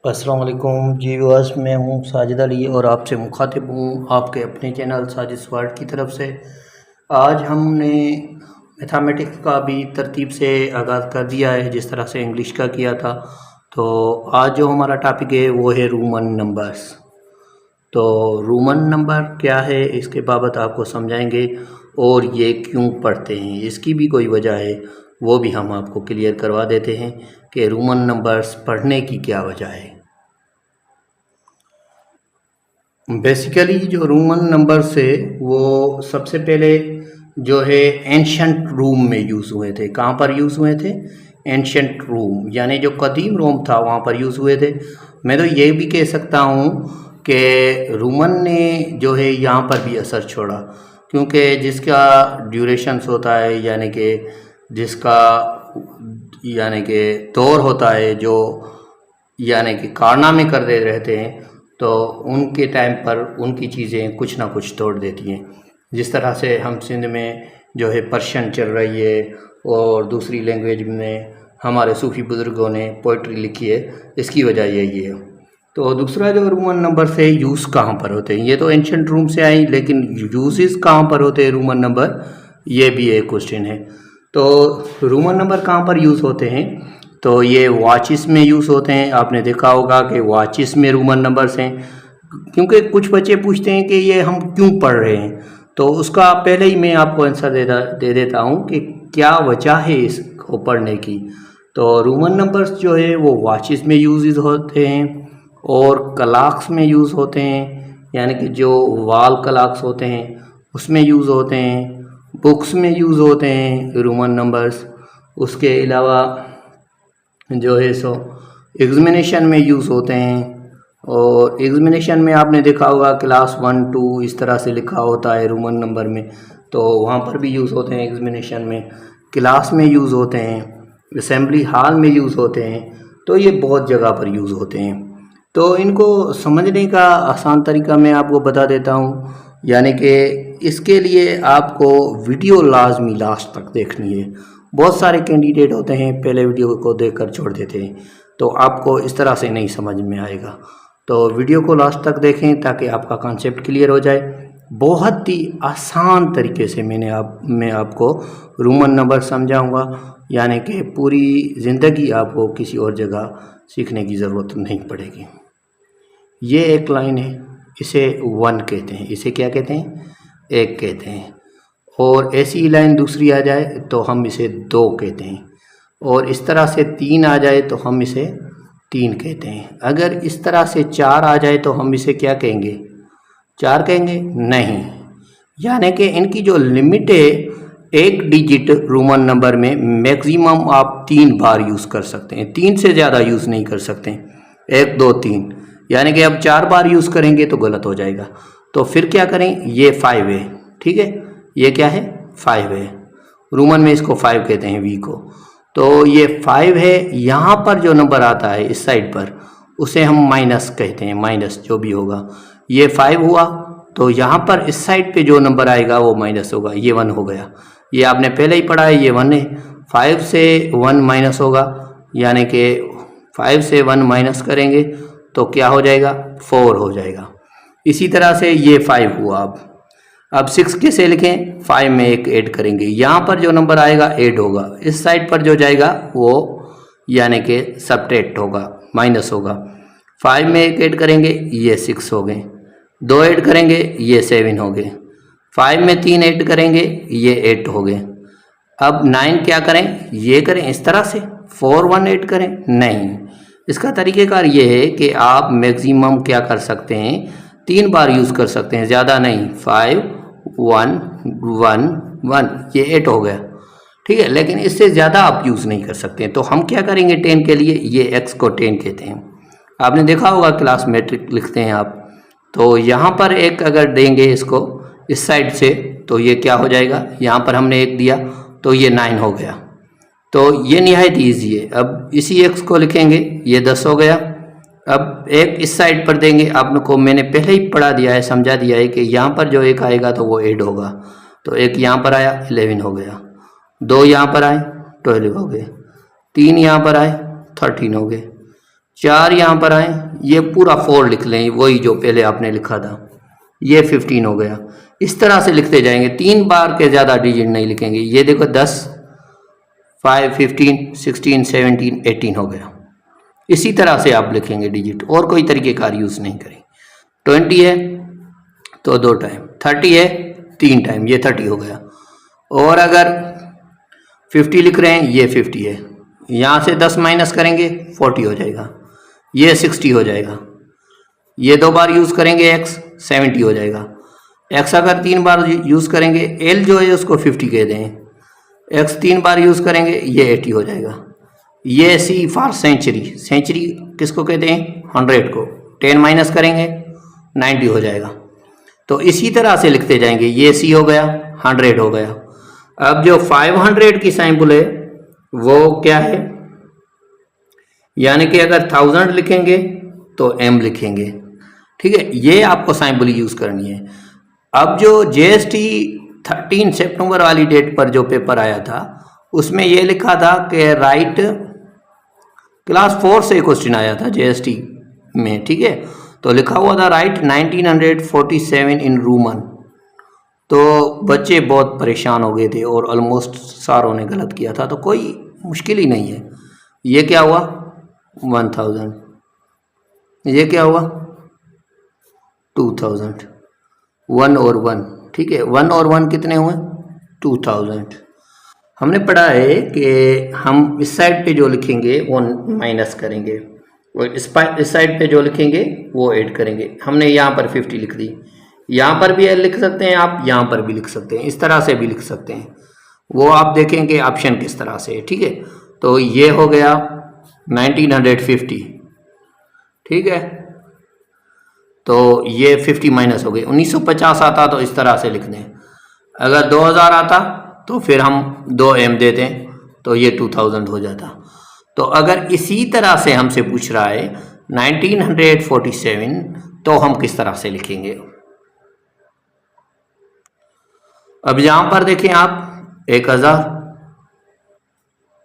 अस्सलाम वालेकुम जी व्यूअर्स, मैं हूं साजिद अली और आपसे मुखातिब हूं आपके अपने चैनल साजिद वर्ल्ड की तरफ से। आज हमने मैथमेटिक्स का भी तरतीब से आगाज़ कर दिया है जिस तरह से इंग्लिश का किया था। तो आज जो हमारा टॉपिक है वो है रूमन नंबर्स। तो रूमन नंबर क्या है इसके बाबत आपको समझाएंगे और ये क्यों पढ़ते हैं, इसकी भी कोई वजह है वो भी हम आपको क्लियर करवा देते हैं कि रूमन नंबर्स पढ़ने की क्या वजह है। बेसिकली जो रोमन नंबर्स है वो सबसे पहले जो है एंशंट रूम में यूज़ हुए थे। कहाँ पर यूज़ हुए थे? एंशंट रूम, यानी जो कदीम रोम था वहाँ पर यूज़ हुए थे। मैं तो ये भी कह सकता हूँ कि रोमन ने जो है यहाँ पर भी असर छोड़ा, क्योंकि जिसका ड्यूरेशंस होता है जिसका यानी कि दौर होता है जो यानी कि कारनामे कर दे रहते हैं, तो उनके टाइम पर उनकी चीज़ें कुछ ना कुछ तोड़ देती हैं। जिस तरह से हम सिंध में जो है पर्शियन चल रही है और दूसरी लैंग्वेज में हमारे सूफ़ी बुज़ुर्गों ने पोइट्री लिखी है, इसकी वजह यही है। तो दूसरा जो रोमन नंबर से यूज़ कहाँ पर होते हैं, ये तो एंशंट रूम से आई, लेकिन यूजेस कहाँ पर होते हैं रोमन नंबर, ये भी एक क्वेश्चन है। तो रोमन नंबर कहाँ पर यूज़ होते हैं? तो ये वॉचिस में यूज़ होते हैं। आपने देखा होगा कि वॉचिस में रोमन नंबर्स हैं, क्योंकि कुछ बच्चे पूछते हैं कि ये हम क्यों पढ़ रहे हैं, तो उसका पहले ही मैं आपको आंसर दे देता हूँ कि क्या वजह है इसको पढ़ने की। तो रोमन नंबर्स जो है वो वॉचिस में यूज होते हैं और क्लॉक्स में यूज़ होते हैं, यानी कि जो वॉल क्लॉक्स होते हैं उसमें यूज़ होते हैं, बुक्स में यूज़ होते हैं रोमन नंबर्स। उसके अलावा जो है सो एग्जामिनेशन में यूज़ होते हैं, और एग्जामिनेशन में आपने देखा होगा क्लास 1 2 इस तरह से लिखा होता है रोमन नंबर में, तो वहाँ पर भी यूज़ होते हैं एग्जामिनेशन में। क्लास में यूज़ होते हैं, असेंबली हॉल में यूज़ होते हैं, तो ये बहुत जगह पर यूज़ होते हैं। तो इनको समझने का आसान तरीका मैं आपको बता देता हूँ, यानी कि इसके लिए आपको वीडियो लाजमी लास्ट तक देखनी है। बहुत सारे कैंडिडेट होते हैं पहले वीडियो को देखकर छोड़ देते हैं, तो आपको इस तरह से नहीं समझ में आएगा। तो वीडियो को लास्ट तक देखें ताकि आपका कॉन्सेप्ट क्लियर हो जाए। बहुत ही आसान तरीके से मैं आपको रोमन नंबर समझाऊंगा, यानी कि पूरी ज़िंदगी आपको किसी और जगह सीखने की ज़रूरत नहीं पड़ेगी। ये एक लाइन है, इसे 1 कहते हैं, इसे क्या कहते हैं? 1 कहते हैं। और ऐसी लाइन दूसरी आ जाए तो हम इसे 2 कहते हैं, और इस तरह से 3 आ जाए तो हम इसे 3 कहते हैं। अगर इस तरह से 4 आ जाए तो हम इसे क्या कहेंगे? 4 कहेंगे? नहीं, यानी कि इनकी जो लिमिट है, एक डिजिट रोमन नंबर में मैक्सिमम आप 3 बार यूज़ कर सकते हैं, 3 से ज़्यादा यूज़ नहीं कर सकते। 1 2 3, यानी कि अब 4 बार यूज़ करेंगे तो गलत हो जाएगा। तो फिर क्या करें? ये 5 है, ठीक है, ये क्या है? 5 है। रोमन में इसको 5 कहते हैं, वी को। तो ये 5 है। यहाँ पर जो नंबर आता है इस साइड पर उसे हम माइनस कहते हैं, माइनस जो भी होगा। ये 5 हुआ, तो यहाँ पर इस साइड पे जो नंबर आएगा वो माइनस होगा, ये 1 हो गया। ये आपने पहले ही पढ़ा है, ये 1 है। 5 से 1 माइनस होगा, यानी कि 5 से 1 माइनस करेंगे तो क्या हो जाएगा? 4 हो जाएगा। इसी तरह से ये 5 हुआ। अब 6 कैसे लिखें? 5 में एक ऐड करेंगे, यहाँ पर जो नंबर आएगा ऐड होगा, इस साइड पर जो जाएगा वो यानी कि सब्ट्रैक्ट होगा, माइनस होगा। 5 में एक ऐड करेंगे, ये 6 हो गए। 2 ऐड करेंगे, ये 7 हो गए। 5 में 3 ऐड करेंगे, ये 8 हो गए। अब 9 क्या करें? ये करें इस तरह से 4 1 ऐड करें? नहीं, इसका तरीक़ेकार ये है कि आप मैक्सिमम क्या कर सकते हैं? 3 बार यूज़ कर सकते हैं, ज़्यादा नहीं। 5 1 1 1, ये 8 हो गया, ठीक है, लेकिन इससे ज़्यादा आप यूज़ नहीं कर सकते। तो हम क्या करेंगे 10 के लिए? ये x को 10 कहते हैं। आपने देखा होगा क्लास मैट्रिक लिखते हैं आप, तो यहाँ पर एक अगर देंगे इसको इस साइड से तो ये क्या हो जाएगा? यहाँ पर हमने 1 दिया तो ये 9 हो गया। तो ये निहायत ईजी है। अब इसी x को लिखेंगे, ये 10 हो गया। अब एक इस साइड पर देंगे, आपको मैंने पहले ही पढ़ा दिया है, समझा दिया है कि यहाँ पर जो 1 आएगा तो वो ऐड होगा। तो 1 यहाँ पर आया, 11 हो गया। 2 यहाँ पर आए, 12 हो गए। 3 यहाँ पर आए, 13 हो गए। 4 यहाँ पर आए, ये पूरा 4 लिख लें, वही जो पहले आपने लिखा था, ये 15 हो गया। इस तरह से लिखते जाएंगे, 3 बार के ज़्यादा डिजिट नहीं लिखेंगे। ये देखो 10, 5, 15, 16, 17, 18 हो गया। इसी तरह से आप लिखेंगे डिजिट, और कोई तरीक़ेकार यूज़ नहीं करें। 20 है तो 2 टाइम, 30 है 3 टाइम, ये 30 हो गया। और अगर 50 लिख रहे हैं, ये 50 है, यहाँ से 10 माइनस करेंगे 40 हो जाएगा, ये 60 हो जाएगा। ये 2 बार यूज़ करेंगे x, 70 हो जाएगा। x अगर 3 बार यूज़ करेंगे, l जो है उसको 50 कह दें, x 3 बार यूज़ करेंगे, ये 80 हो जाएगा। ये c फॉर सेंचुरी, सेंचुरी किसको कहते हैं? 100 को। 10 माइनस करेंगे 90 हो जाएगा। तो इसी तरह से लिखते जाएंगे, ये c हो गया, 100 हो गया। अब जो 500 की सैंपल है वो क्या है, यानी कि अगर 1000 लिखेंगे तो m लिखेंगे, ठीक है। ये आपको सैंपल यूज़ करनी है। अब जो GST 13 सितंबर वाली डेट पर जो पेपर आया था, उसमें ये लिखा था कि राइट, क्लास 4 से क्वेश्चन आया था GST में, ठीक है। तो लिखा हुआ था राइट 1947 इन रोमन। तो बच्चे बहुत परेशान हो गए थे और ऑलमोस्ट सारों ने गलत किया था, तो कोई मुश्किल ही नहीं है। ये क्या हुआ? 1000। ये क्या हुआ? 2000। 1 और 1, ठीक है। 1 और 1 कितने हुए? 2000। हमने पढ़ा है कि हम इस साइड पे जो लिखेंगे वो माइनस करेंगे, और इस साइड पे जो लिखेंगे वो ऐड करेंगे। हमने यहाँ पर 50 लिख दी, यहाँ पर भी लिख सकते हैं आप, यहाँ पर भी लिख सकते हैं, इस तरह से भी लिख सकते हैं। वो आप देखेंगे ऑप्शन किस तरह से है, ठीक है। तो ये हो गया 1950, ठीक है। तो ये 50 माइनस हो गए। 1950 आता तो इस तरह से लिख दें। अगर 2000 आता तो फिर हम 2m देते, तो ये 2000 हो जाता। तो अगर इसी तरह से हमसे पूछ रहा है 1947, तो हम किस तरह से लिखेंगे? अब यहाँ पर देखें आप, 1000,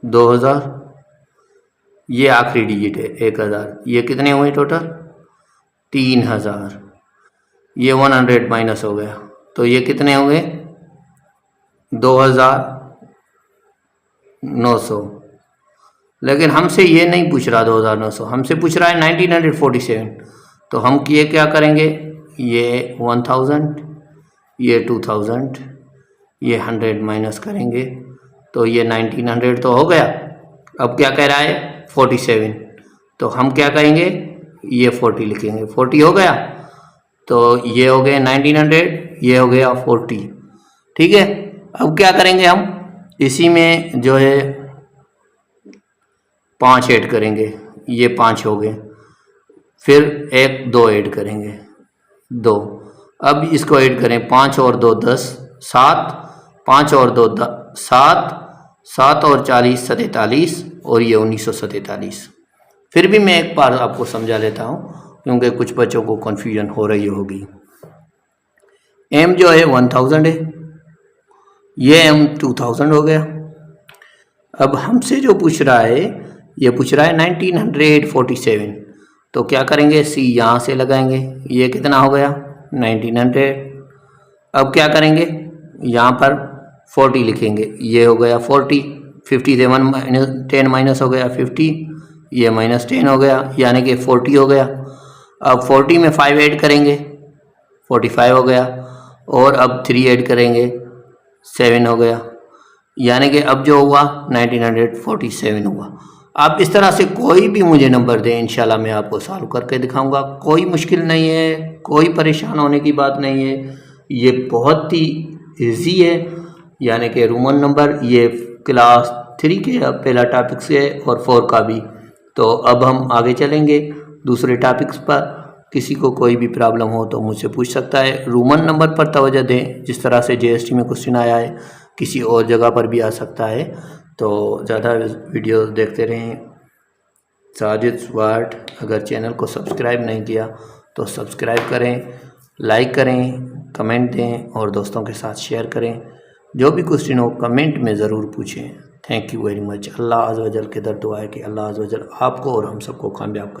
2000, ये आखिरी डिजिट है 1000, ये कितने हुए टोटल? 3000। ये 100 माइनस हो गया, तो ये कितने होंगे? 2900। लेकिन हमसे ये नहीं पूछ रहा 2900, हमसे पूछ रहा है 1947। तो हम ये क्या करेंगे, ये 1000, ये 2000, ये 100 माइनस करेंगे, तो ये 1900 तो हो गया। अब क्या कह रहा है? 47। तो हम क्या करेंगे, ये 40 लिखेंगे, 40 हो गया। तो ये हो गए 1900, ये हो गया 40, ठीक है। अब क्या करेंगे हम, इसी में जो है 5 ऐड करेंगे, ये 5 हो गए, फिर 1 2 ऐड करेंगे, 2। अब इसको ऐड करें, 5 और 2 10, 7, 5 और 2 7, 7 और 40 47, और ये 1947। फिर भी मैं एक बार आपको समझा लेता हूँ, क्योंकि कुछ बच्चों को कन्फ्यूजन हो रही होगी। m जो है 1000 है, ये m 2000 हो गया। अब हमसे जो पूछ रहा है, ये पूछ रहा है 1947। तो क्या करेंगे, c यहाँ से लगाएंगे, ये कितना हो गया? 1900। अब क्या करेंगे, यहाँ पर 40 लिखेंगे, ये हो गया 40। 50 से 10 माइनस हो गया 50, ये -10 हो गया, यानी कि 40 हो गया। अब 40 में 5 ऐड करेंगे, 45 हो गया, और अब 3 ऐड करेंगे, 7 हो गया, यानी कि अब जो हुआ 1947 हुआ। आप इस तरह से कोई भी मुझे नंबर दें, इंशाल्लाह मैं आपको सॉल्व करके दिखाऊंगा। कोई मुश्किल नहीं है, कोई परेशान होने की बात नहीं है, ये बहुत ही ईजी है। यानी कि रोमन नंबर, ये क्लास 3 के पहला टॉपिक से है और 4 का भी। तो अब हम आगे चलेंगे दूसरे टॉपिक्स पर। किसी को कोई भी प्रॉब्लम हो तो मुझसे पूछ सकता है। रोमन नंबर पर तवज्जो दें, जिस तरह से GST में क्वेश्चन आया है, किसी और जगह पर भी आ सकता है। तो ज़्यादा वीडियो देखते रहें। साजिद वर्ल्ड, अगर चैनल को सब्सक्राइब नहीं किया तो सब्सक्राइब करें, लाइक करें, कमेंट दें और दोस्तों के साथ शेयर करें। जो भी क्वेश्चन हो कमेंट में ज़रूर पूछें। Thank you very much. Allah अज़्ज़ व जल के दर दुआ है कि अल्लाह अज़्ज़ व जल आपको और हम सबको कामयाब